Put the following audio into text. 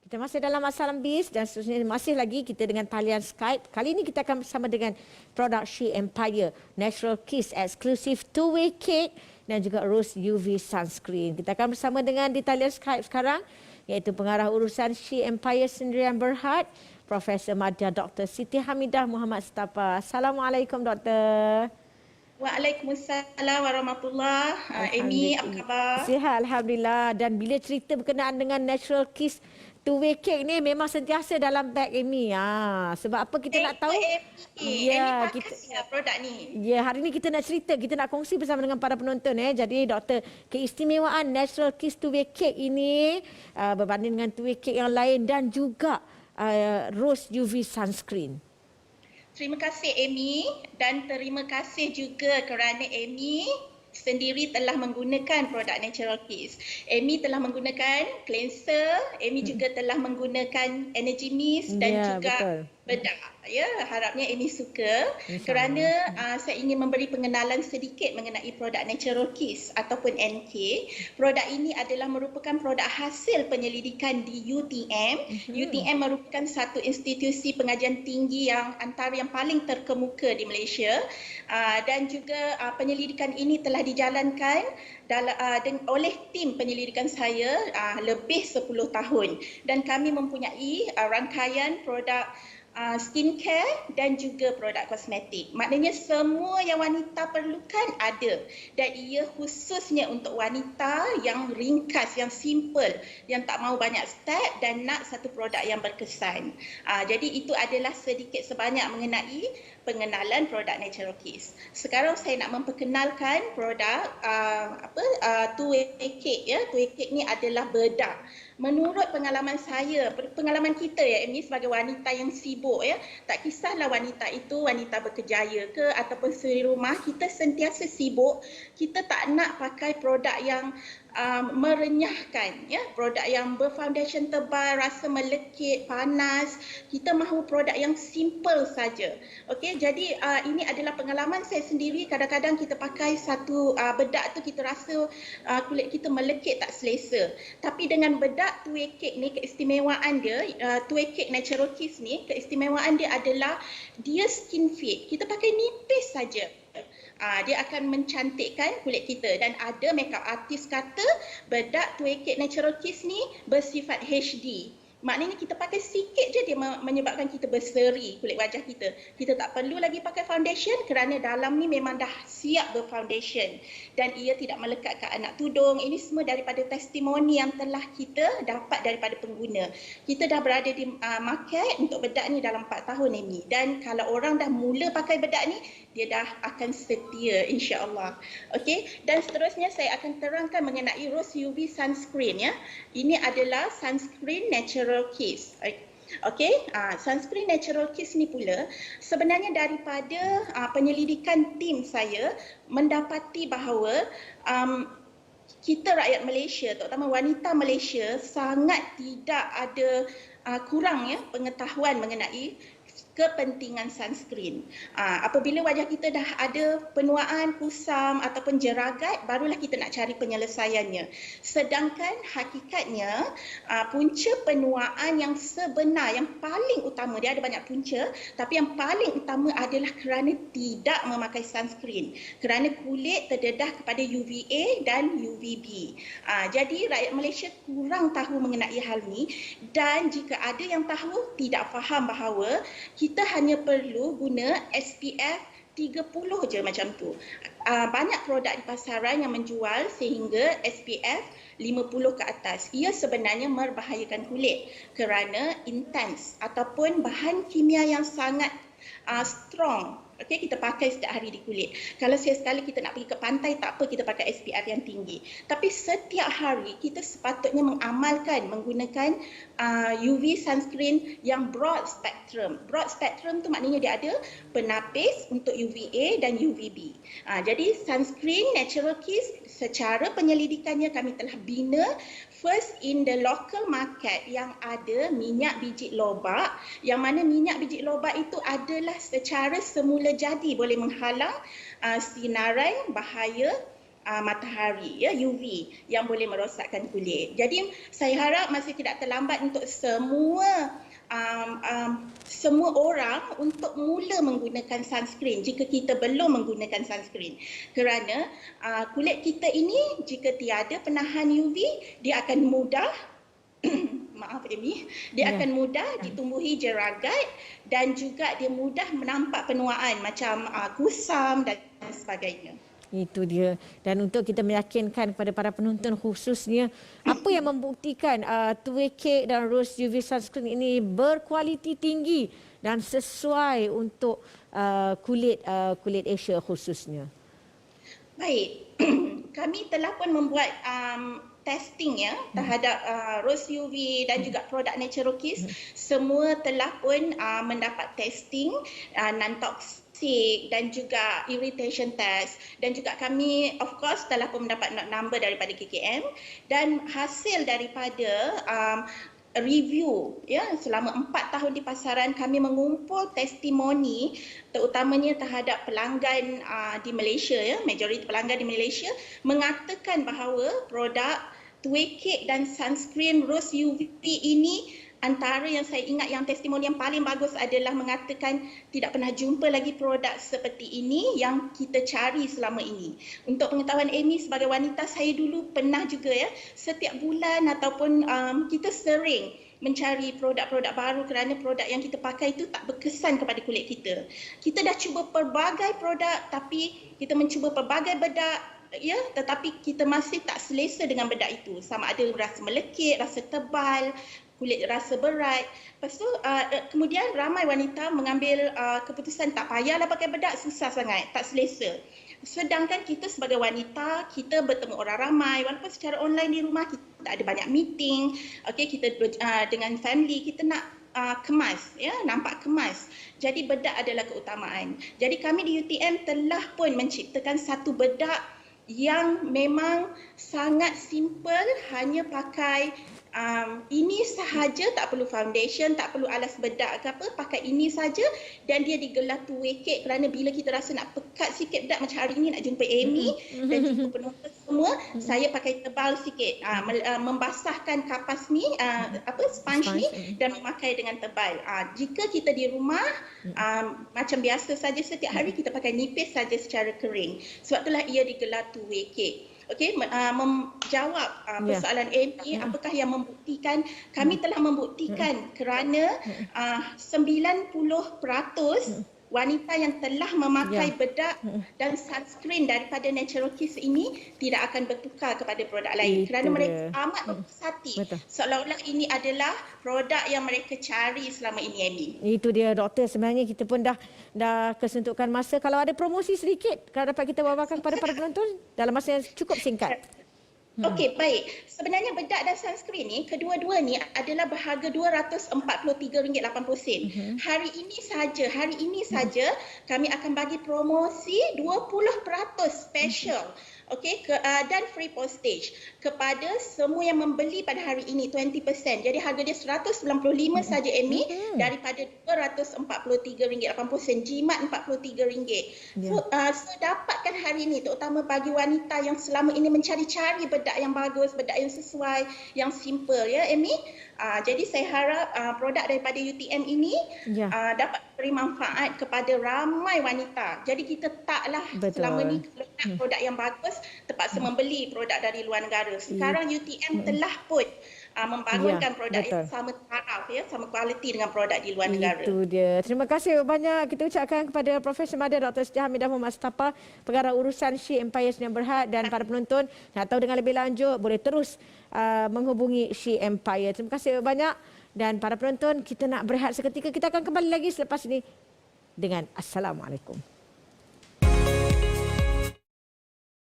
Kita masih dalam Masalam Biz dan seterusnya masih lagi kita dengan talian Skype. Kali ini kita akan bersama dengan produk She Empire Natural Kiss Exclusive Two-Way Cake dan juga Rose UV Sunscreen. Kita akan bersama dengan di talian Skype sekarang iaitu pengarah urusan She Empire Sendirian Berhad, Profesor Madya Dr. Siti Hamidah Muhammad Setapa. Assalamualaikum Doktor. Waalaikumsalam warahmatullahi. Amy, apa khabar? Sihat Alhamdulillah. Dan bila cerita berkenaan dengan Natural Kiss Two-Way Cake ni memang sentiasa dalam beg Amy. Sebab apa kita nak tahu? Ya, Amy pakai produk ni. Ya, hari ni kita nak cerita, kita nak kongsi bersama dengan para penonton. Jadi Doktor, keistimewaan Natural Kiss Two-Way Cake ini berbanding dengan Two-Way Cake yang lain dan juga Rose UV Sunscreen. Terima kasih Amy dan terima kasih juga kerana Amy sendiri telah menggunakan produk Natural Kiss. Amy telah menggunakan cleanser, Amy juga telah menggunakan energy mist dan juga bedak. Ya, harapnya Amy suka kerana saya ingin memberi pengenalan sedikit mengenai produk Natural Kiss ataupun NK. Produk ini adalah merupakan produk hasil penyelidikan di UTM. UTM merupakan satu institusi pengajian tinggi yang antara yang paling terkemuka di Malaysia dan juga penyelidikan ini telah dijalankan oleh tim penyelidikan saya lebih 10 tahun dan kami mempunyai rangkaian produk skincare dan juga produk kosmetik. Maknanya semua yang wanita perlukan ada dan ia khususnya untuk wanita yang ringkas, yang simple, yang tak mahu banyak step dan nak satu produk yang berkesan. Jadi itu adalah sedikit sebanyak mengenai pengenalan produk Natural Kiss. Sekarang saya nak memperkenalkan produk Two-Way Cake. Two-Way Cake ni adalah bedak. Menurut pengalaman saya, pengalaman kita Amy sebagai wanita yang sibuk tak kisahlah wanita itu wanita berkejaya ke ataupun suri rumah, kita sentiasa sibuk, kita tak nak pakai produk yang merenyahkan, produk yang berfoundation tebal, rasa melekit, panas. Kita mahu produk yang simple saja. Okey, jadi ini adalah pengalaman saya sendiri. Kadang-kadang kita pakai satu bedak tu kita rasa kulit kita melekit, tak selesa. Tapi dengan bedak Two-Way Cake ni, keistimewaan dia, Two-Way Cake Natural Kiss ni, keistimewaan dia adalah dia skin fit. Kita pakai nipis saja. Dia akan mencantikkan kulit kita dan ada makeup artist kata bedak Two-Way Cake Natural Kiss ni bersifat HD. Maknanya kita pakai sikit je dia menyebabkan kita berseri kulit wajah kita. Kita tak perlu lagi pakai foundation kerana dalam ni memang dah siap berfoundation dan ia tidak melekat ke anak tudung. Ini semua daripada testimoni yang telah kita dapat daripada pengguna. Kita dah berada di market untuk bedak ni dalam 4 tahun ini dan kalau orang dah mula pakai bedak ni dia dah akan setia insya-Allah. Okey, dan seterusnya saya akan terangkan mengenai Rose UV Sunscreen Ini adalah sunscreen Natural Kiss. Okey, sunscreen Natural Kiss ni pula sebenarnya daripada penyelidikan tim saya mendapati bahawa kita rakyat Malaysia, terutama wanita Malaysia sangat tidak ada kurang pengetahuan mengenai kepentingan sunscreen. Apabila wajah kita dah ada penuaan, kusam ataupun jeragat, barulah kita nak cari penyelesaiannya. Sedangkan hakikatnya punca penuaan yang sebenar, yang paling utama, dia ada banyak punca, tapi yang paling utama adalah kerana tidak memakai sunscreen. Kerana kulit terdedah kepada UVA dan UVB. Jadi rakyat Malaysia kurang tahu mengenai hal ni dan jika ada yang tahu, tidak faham bahawa kita hanya perlu guna SPF 30 je macam tu. Banyak produk di pasaran yang menjual sehingga SPF 50 ke atas. Ia sebenarnya membahayakan kulit kerana intens ataupun bahan kimia yang sangat strong. Okey, kita pakai setiap hari di kulit. Kalau sekali kita nak pergi ke pantai, tak apa kita pakai SPF yang tinggi. Tapi setiap hari kita sepatutnya mengamalkan menggunakan UV sunscreen yang broad spectrum. Broad spectrum tu maknanya dia ada penapis untuk UVA dan UVB. Jadi sunscreen Natural Kiss secara penyelidikannya kami telah bina first in the local market yang ada minyak biji lobak, yang mana minyak biji lobak itu adalah secara semula jadi boleh menghalang sinaran bahaya matahari, ya, UV yang boleh merosakkan kulit. Jadi saya harap masih tidak terlambat untuk semua orang untuk mula menggunakan sunscreen jika kita belum menggunakan sunscreen, kerana kulit kita ini jika tiada penahan UV, dia akan mudah maaf Amy, dia akan mudah ditumbuhi jeragat dan juga dia mudah menampak penuaan macam kusam dan sebagainya. Itu dia. Dan untuk kita meyakinkan kepada para penonton khususnya, apa yang membuktikan two-way cake dan rose UV sunscreen ini berkualiti tinggi dan sesuai untuk kulit Asia khususnya? Baik, kami telah pun membuat testing ya terhadap rose UV dan juga produk Natural Kiss. Semua telah pun mendapat testing non-toxic dan juga irritation test, dan juga kami of course telah pun mendapat number daripada KKM, dan hasil daripada review ya selama 4 tahun di pasaran, kami mengumpul testimoni terutamanya terhadap pelanggan di Malaysia ya, majoriti pelanggan di Malaysia mengatakan bahawa produk two-way cake dan sunscreen rose UV ini, antara yang saya ingat yang testimoni yang paling bagus adalah mengatakan tidak pernah jumpa lagi produk seperti ini yang kita cari selama ini. Untuk pengetahuan Amy, sebagai wanita, saya dulu pernah juga ya, setiap bulan ataupun kita sering mencari produk-produk baru kerana produk yang kita pakai itu tak berkesan kepada kulit kita. Kita dah cuba pelbagai produk, tapi kita mencuba pelbagai bedak ya, tetapi kita masih tak selesa dengan bedak itu. Sama ada rasa melekit, rasa tebal, kulit rasa berat. Lepas tu kemudian ramai wanita mengambil keputusan tak payahlah pakai bedak, susah sangat, tak selesa. Sedangkan kita sebagai wanita, kita bertemu orang ramai walaupun secara online di rumah, kita tak ada banyak meeting, okey, kita dengan family, kita nak kemas ya, nampak kemas. Jadi bedak adalah keutamaan. Jadi kami di UTM telah pun menciptakan satu bedak yang memang sangat simple, hanya pakai ini sahaja, tak perlu foundation, tak perlu alas bedak ke apa, pakai ini saja, dan dia digelar two-way cake kerana bila kita rasa nak pekat sikit bedak, macam hari ini nak jumpa Amy dan jumpa penonton semua, saya pakai tebal sikit, membasahkan kapas ni, sponge ni, dan memakai dengan tebal. Jika kita di rumah macam biasa saja setiap hari, kita pakai nipis saja secara kering. Sebab itulah ia digelar two-way cake. Okey, menjawab persoalan Amy, apakah yang membuktikan? Kami telah membuktikan kerana 90% wanita yang telah memakai bedak dan sunscreen daripada Natural Kiss ini tidak akan bertukar kepada produk lain kerana mereka amat berpuas hati. Seolah-olah ini adalah produk yang mereka cari selama ini, Amy. Itu dia, doktor. Sebenarnya kita pun dah kesentukan masa. Kalau ada promosi sedikit, kalau dapat kita bawakan kepada para penonton dalam masa yang cukup singkat. Okey, baik. Sebenarnya bedak dan sunscreen ni, kedua-dua ni adalah berharga RM243.80. Hari ini saja kami akan bagi promosi 20% special. Okey, dan free postage kepada semua yang membeli pada hari ini 20%. Jadi harga dia 195 saja, Amy, daripada RM243.80, jimat RM43. So dapatkan hari ini, terutama bagi wanita yang selama ini mencari-cari bedak yang bagus, bedak yang sesuai, yang simple ya, Amy. Jadi saya harap produk daripada UTM ini dapat beri manfaat kepada ramai wanita. Jadi kita taklah selama ni kalau nak produk yang bagus terpaksa membeli produk dari luar negara. Sekarang UTM telah pun membangunkan produk yang sama taraf ya, sama kualiti dengan produk di luar negara. Itu dia. Terima kasih banyak kita ucapkan kepada Profesor Madya Dr. Siti Hamidah Muhammad Mustafa, Pengarah Urusan She Empire Sdn Bhd, dan para penonton nak tahu dengan lebih lanjut boleh terus menghubungi She Empire. Terima kasih banyak, dan para penonton, kita nak berehat seketika. Kita akan kembali lagi selepas ini dengan Assalamualaikum.